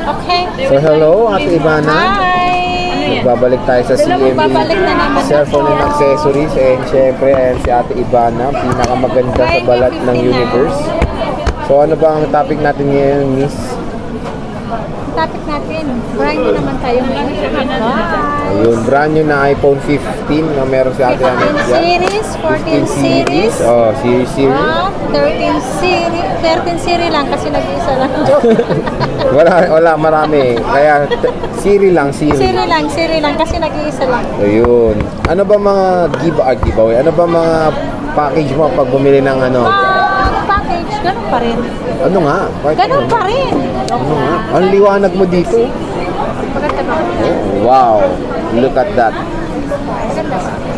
Okay. So hello, Ate Ivana. Hi! Magbabalik tayo sa CMB Magbabalik na naman Cellphone and Accessories. And syempre, ayan si Ate Ivana, pinakamaganda sa balat ng universe. So ano ba ang topic natin ngayon, Miss? Topic natin, brand new naman tayo ngayon. Ayun, brand new na iPhone 15 na meron si Ate Ivana. 15 series, 14 series. Oh, series. 13 series lang kasi nag-iisa lang. wala marami. Kaya series lang. Series lang kasi nag-iisa lang. Ayun. Ano ba mga giveaway? Ano ba mga package mo pag bumili ng ano? Package, ganun pa rin. Ano nga? Ganun pa rin. Ano nga? Ang liwanag mo dito. Oh, wow. Look at that.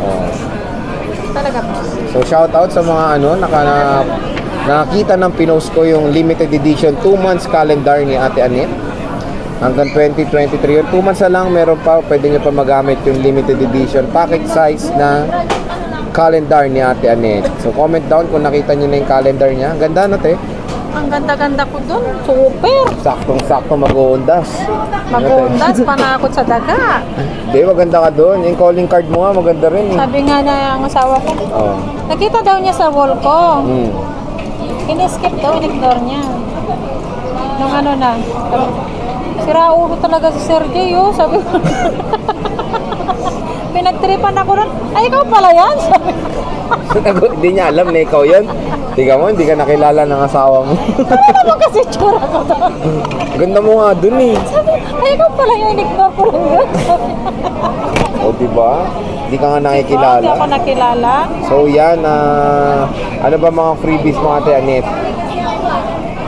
Oh. Talaga po. So shout out sa mga ano nakakita ng pinost ko yung limited edition 2 months calendar ni Ate Annette. Hanggang 2023 yun. 2 months na lang meron pa. Pwede nyo pa magamit yung limited edition package size na calendar ni Ate Annette. So comment down kung nakita nyo na yung calendar niya. Ganda na te. Ang ganda-ganda ko dun. Super. Saktong-sakto mag-uundas. Mag-uundas, panakot sa daga. Hindi, maganda ka dun. Yung calling card mo nga, maganda rin. Sabi nga na ang asawa ko, nakita daw niya sa wall ko. In-skip daw, in-ignore niya. Nung ano na, sira ulo talaga si Sergey, oh. Sabi ko, pinagtripan ako ron. Ay, ikaw pala yan? Sabi ko. Hindi niya alam na ikaw yun. Tiga mo, hindi ka nakilala ng asawa mo. Ano naman kasi tsura ko doon? Ganda mo nga dun eh. Sabi, ay, ikaw pala yan, in-ignore ko rin yun. O diba? Hindi ka nga nakikilala. Hindi ako nakilala. So yan, ano ba mga freebies mo Ate Annette?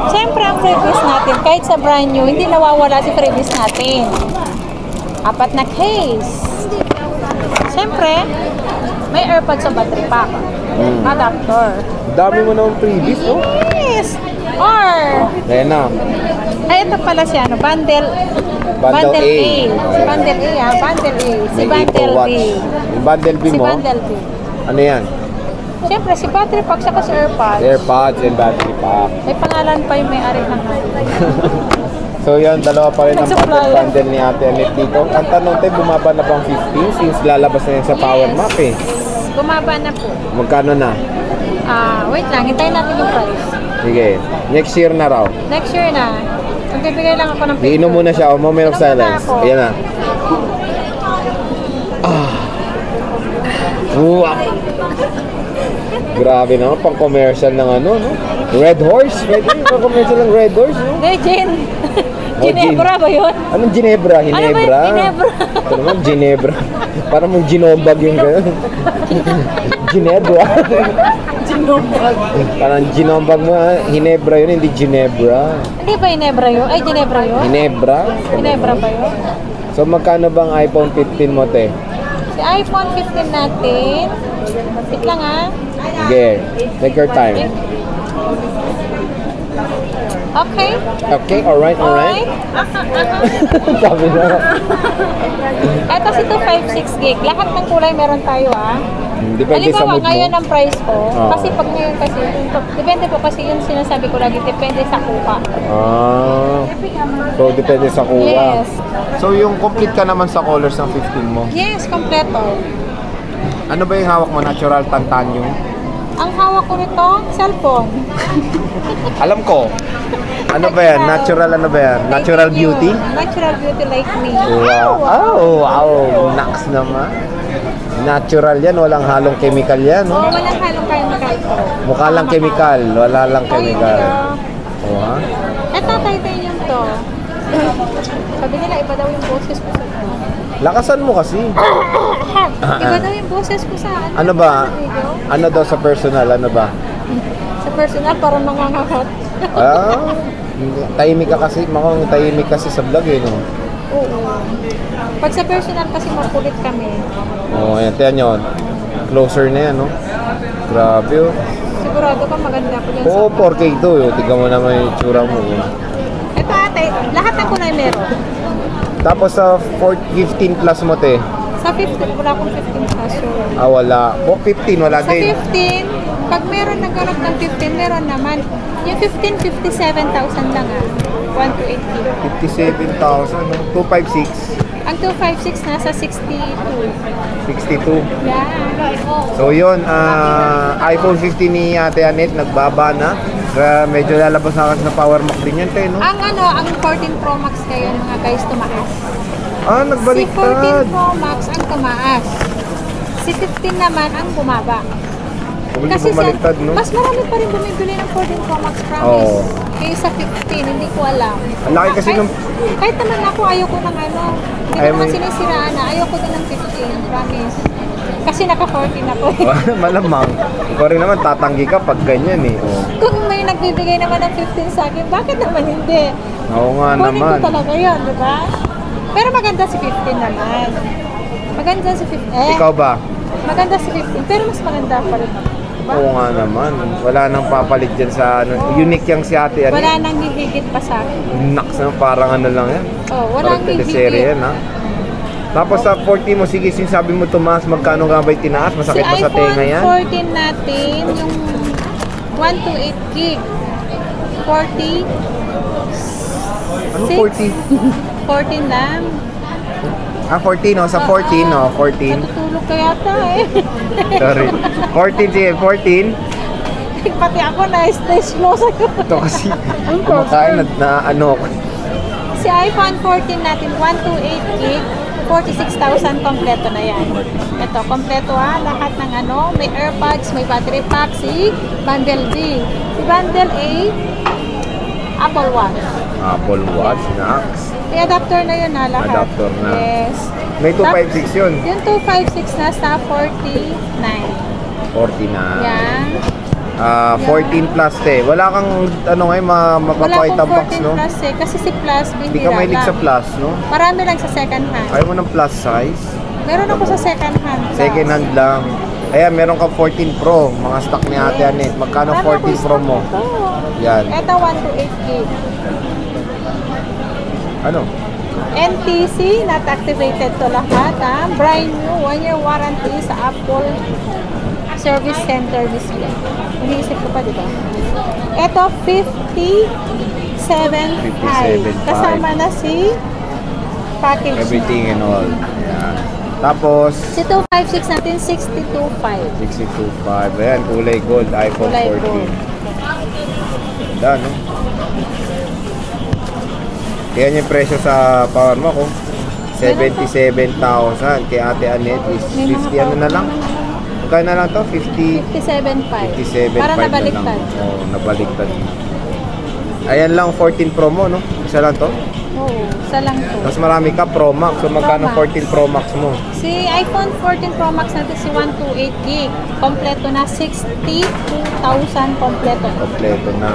Siyempre ang freebies natin, kahit sa brand new, hindi nawawala si freebies natin. 4 na case. Siyempre, may AirPods sa battery pack. Adapter. Dami mo naman freebies, no? Yes! Or, Ayan na. ay ito pala si ano, bundle A. Bundle A. Si bundle A, ha? Bundle A. Si May bundle Apple B. Watch. Yung bundle B Si mo, bundle B. ano yan? Siyempre, si battery pack saka si AirPods. AirPods and battery pack. May pangalan pa yung may-ari ng So yan, dalawa pa rin ang Nag-supply. bundle ni Ate Annette dito. Ang tanong tayo, bumaba na bang 15 since lalabas na yan sa Power Map eh. Bumaba na po. Magkano na? Wait lang, hintayin natin yung price. Sige, next year na raw. Next year na. Magbibigay lang ako ng picture. Iinom muna siya, moment of Inom muna silence. ako. Ayan na. Wow. Grabe naman, pang commercial ng ano, no? Red Horse? Pwede yung pang commercial ng Red Horse, no? Hindi, Gin. Oh, Ginebra ba yun? Anong Ginebra? Hinebra? Ano ba yung Ginebra? Ito naman, Ginebra. Parang mong ginombag yung gano'n. Ginebra. Ginombag. Parang ginombag mo, Hinebra yun, hindi Ginebra. Hindi ba Ginebra yun? Ay, Ginebra yun? Hinebra? Ginebra ba yun? So, magkano bang iPhone 15 mo, te? Si iPhone 15 natin. Wait lang ha. Sige, take your time. Okay. Okay, alright. Sabi na. Ito si 256 gig. Lahat ng kulay meron tayo Depende sa halimbawa, mood mo. ngayon ang price ko. Oo. Kasi pag ngayon kasi, depende po kasi yung sinasabi ko lagi, depende sa kuha. So depende sa kuha. Yes. So yung complete ka naman sa colors ng 15 mo. Yes, kompleto. Ano ba yung hawak mo? Natural titanium? Ang hawak ko nito, cellphone. Alam ko. Ano ba yan? Natural ano ba yan? Natural Thank you. beauty? Natural beauty like me. Wow. Wow. Naks naman. Natural yan. Walang halong chemical yan. Oo, No? walang halong chemical po. Mukha lang chemical. Wala lang chemical. Oh, Oh, ha? ito, titanium to. Sabi nila, iba daw yung boses ko sa Lakasan mo kasi. Iba daw yung boses ko sa Ano ba? video. Ano daw sa personal? Ano ba? Sa personal, parang nangangakat. Tahimik ka kasi. Mukhang tahimik kasi sa vlog eh, no? Oo. Pag sa personal kasi makulit kami. Oh, ayan. Tiyan nyo. Closer na yan, no? Grabe, oh. Sigurado ka maganda ko dyan Oo, 4K to, eh. Tignan mo naman yung tsura mo. Oh. Ito ate, lahat ng kulay meron. Tapos sa 15 plus mo, te. Sa 15, wala akong 15 peso. Wala. 15, wala Sa din. 15, Pag meron naghanap ng 15, meron naman. Yung 15, 57,000 lang 128 gig. 57,000, no? 256. Ang 256 nasa 62. 62. Yeah. So yun, iPhone 15 ni Ate Anet nagbaba na. Medyo lalabas na kasi na Power Mac din yan, no? Ang 14 Pro Max ngayon mga guys tumaas. Nagbaliktad. Si 14 Pro Max ang tumaas. Si 15 naman ang bumaba. Kasi bumaliktad, no? mas marami pa rin bumibili ng 14 Pro Max, promise. Oo. Kaysa 15, hindi ko alam. Ang laki kasi kahit naman ako, ayoko ng hindi ko naman sinisiraan na. Ayoko din ng 15, promise. Kasi naka-14 ako. Malamang. Ikaw rin naman, tatanggi ka pag ganyan eh. Oh. Kung may nagbibigay naman ng 15 sa akin, bakit naman hindi? Oo nga Kunin naman. ko talaga yun, di ba? Pero maganda si 15 naman. Maganda si 15. Ikaw ba? Maganda si 15, pero mas maganda pa rin ako. Diba? Oo nga naman. Wala nang papalit dyan sa unique yang si Ate Anet. Wala nang hihigit pa sa akin. Naks na, parang ano lang yan. Walang hihigit. Teleserye yan, ha? Tapos sa 14 mo, sige, sinasabi mo tumaas, magkano nga ba yung tinaas? Masakit ba sa tenga yan? Si iPhone 14 natin, yung 128 gig. 40. Ano 40? 14 lang. 14, no? Sa 14, no? 14. Natutulog ka yata Sorry. 14, sige, 14. Pati ako na-stage low sa'yo. Ito kasi, kumakain na ano. Si iPhone 14 natin, 128 gig. 46,000 kompleto na yan. Ito, kompleto lahat ng may AirPods, may battery pack, si Bundle B. Si Bundle A, Apple Watch. Apple Watch, Nax. May adapter na yun lahat. Adapter na. Yes. May 256 yun. Yung 256 nasa 49. 40 na. Yan. 14 plus Wala kang mapapakita box, no? Wala akong 14 plus kasi si plus, Hindi ka mahilig sa plus, no? Marami lang sa second hand. Ayaw mo ng plus size? Meron ako sa second hand. Second hand lang. Ayan, meron ka 14 Pro. Mga stock ni Ate Anet. Magkano 14 Pro mo? Yan. Ito, 128 gig. Ano? NTC, not activated to lahat. Brand new, 1-year warranty sa Apple Service Center mismo. Iniisip ko pa, di ba? Ito, 57.5. Kasama na si package. Everything and all. Ayan. Tapos, Si 256 natin, 62.5. 62.5. Ayan, kulay gold. iPhone Kulay 14. gold. Ganda, no? Yan yung presyo sa Power Mac, 77,000. Kay Ate Anet is 50 ano na lang? Magkano na lang to? 57.5. 57.5 Para na lang. nabaliktad. Oo, nabaliktad. Ayan lang 14 Pro mo, no? Isa lang to? Oo, isa lang to. Tapos marami ka Pro Max. So magkano Pro Max. 14 Pro Max mo? Si iPhone 14 Pro Max natin si 128 gig. Kompleto na 62,000 kompleto. Kompleto na.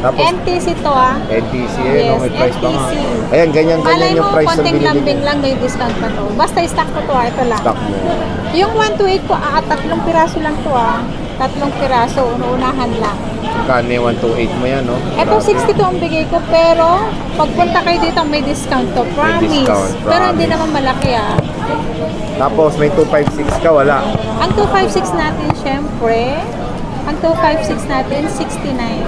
Tapos NTC to NTC, Yes, may price pa nga. NTC. Ayan, ganyan Malay yung mo, price na konting binili lambing niya. lang may discount pa to. Basta stock ko to ito lang. Stock mo. Yung 128 ko, tatlong piraso lang to Tatlong piraso, unahan lang. Magkano yung 128 mo yan, no? Ito, Grabe. 62 ang bigay ko, pero pagpunta kayo dito, may discount to. Promise. discount, Pero hindi promise. naman malaki Tapos may 256 ka, wala. Ang 256 natin, syempre, ang 256 natin, 69.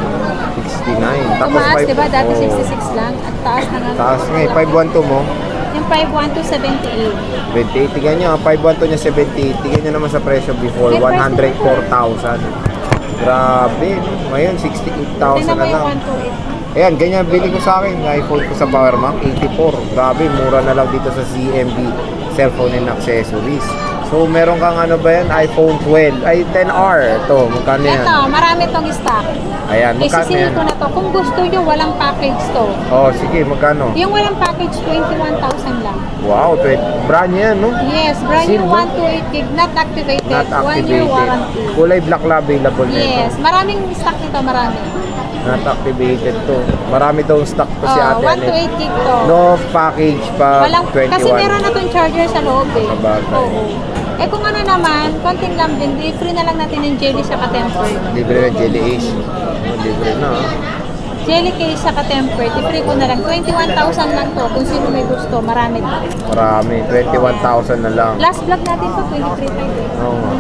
69. Tapos Tumaas, diba? Dati oh, 66 lang. At taas na nga. Taas nga eh, 512 mo. Yung 512, 78. 28, tignan nyo, 512 niya 78. Tignan nyo naman sa presyo before, May price 104,000. Grabe, no? Ngayon, 68,000 Tingnan mo na yung lang. 128. Ayan, ganyan bili ko sa akin. iPhone ko sa Power Mac, 84. Grabe, mura na lang dito sa CMB cellphone and accessories. So, meron kang ano ba yan? iPhone 12. Ay, 10R. Ito, magkano yan? Ito, marami tong stock. Ayan, magkano Isisingin yan? ko na to. Kung gusto nyo, walang package to. Oh, sige, magkano? Yung walang package, 21,000 lang. Wow, brand yan, no? Yes, brand new Silver? 128 gig, not activated. Not 1-year activated. warranty. Kulay black na available nito. Yes, maraming stock nito, marami. Not activated to. Marami daw stock to si Ate Anet. 128 gig to. No package pa Walang, 21. kasi meron na tong charger sa loob eh. Sabagay. Oo. Eh kung ano naman, konting lambing, free na lang natin yung jelly sa tempered. Libre na Jelly Ace. Libre na. jelly case sa tempered, i-free ko na lang. 21,000 lang to. Kung sino may gusto, marami to. Marami. 21,000 na lang. Last vlog natin to, 23,500. Oo nga.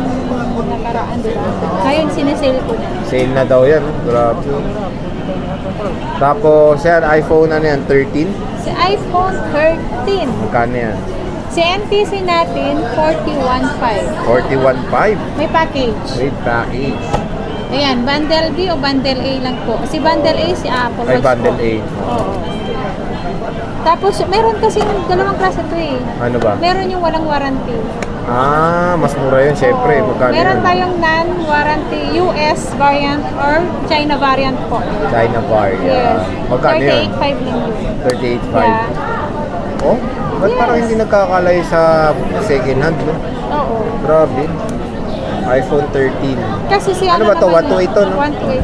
Nakaraan doon. Ngayon, sinesale ko na. Sale na daw yan. Grabe. Tapos yan, iPhone ano yan? 13? Si iPhone 13. Magkano yan? Si NTC natin, 41,500. 41.5. May package. With package. Ayan, bundle B o bundle A lang po. Si bundle A, si Apple Ay, Watch bundle po. A. Oo. Tapos, meron kasi dalawang klase ito eh. Ano ba? Meron yung walang warranty. Ah, mas mura yun. Syempre, Oo. magkano Meron yun? tayong non-warranty US variant or China variant po. China variant. Yes. Magkano yun? 38,500 lang yun. 38.5. Yeah. Oh? Ba't Yes. parang hindi nagkakalay sa second hand, no? Oo. Grabe. iPhone 13. Kasi si Ano ba to? naman 128 to, no? 128.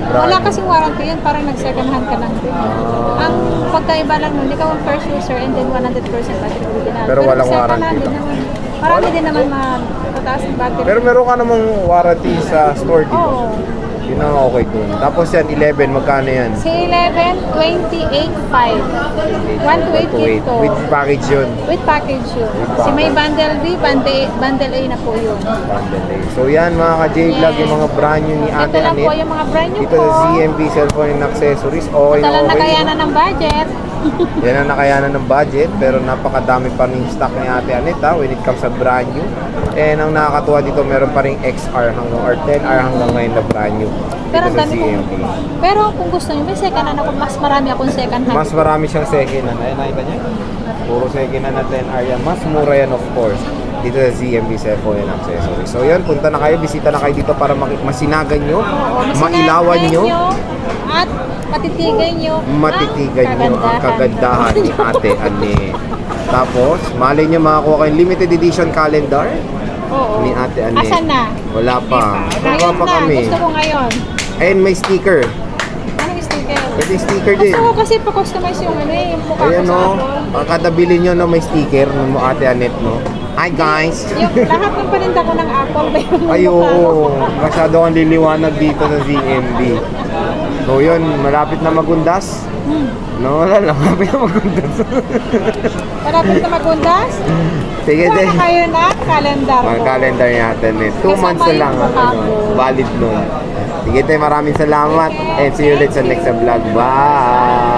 Grabe. Wala kasing warranty yun, parang nag-second hand ka lang din. Ah. Ang pagkaiba lang nun, ikaw ang first user and then 100% battery original. Pero walang second warranty hand din lang. naman. Marami din naman matataas ng battery. Pero meron ka namang warranty sa store, di ba? Oo. Yun ang okay dun. Tapos yan, 11, magkano yan? Si 11, 28,500. 128 gig to. With package yun. With package yun. With Si may package. bundle B, bundle A na po yun. Bundle A. So yan mga ka-J-Vlog, Yes. yung mga brand new ni Ito Ate lang po Anet. yung mga brand new Dito po. sa CMB Cellphone and Accessories. Okay Ito na lang okay. nakayanan ng budget. Yan ang nakayanan ng budget, pero napakadami pa rin stock ni Ate Anet when it comes sa brand new. And ang nakakatuwa dito, meron pa rin XR hanggang or 10R hanggang ngayon na brand new. Pero Dito ang sa dami kong, CMB. pero kung gusto niyo, may second hand ako. Mas marami akong second hand. Mas marami siyang second hand. Ayun, nakita niyo? Puro second hand na 10R yan. Mas mura yan of course. Dito sa CMB Cellphone and Accessories. So yan, punta na kayo, bisita na kayo dito para masinagan nyo, Oo, mailawan nyo, at matitigan nyo matitigan nyo ang kagandahan ni Ate Anet. Tapos, malay nyo makakuha kayong limited edition calendar Oo. ni Ate Anet. Asan na? Wala pa. Wala Ngayon pa na, kami. gusto ko ngayon. Ayun, may sticker. Anong sticker? Pwede sticker din. Gusto ko kasi pa-customize yung ano yung mukha Ayan ko sa no, Apple. kada bilhin nyo na may sticker ng Ate Anet, no? Hi guys! Yung lahat ng paninda ko ng Apple ba yung Ay, mukha ko? oo. Masyado kang liliwanag dito sa ZMB. So yun, malapit na magundas. No, wala lang. Malapit na magundas. Malapit na magundas? Sige, Kuha sige. na kayo na calendar ko. Ang calendar natin eh. 2 Kasama months na lang yung mukha ano, ko. valid nun. Sige tayo, maraming salamat. And see you ulit sa next vlog. Bye!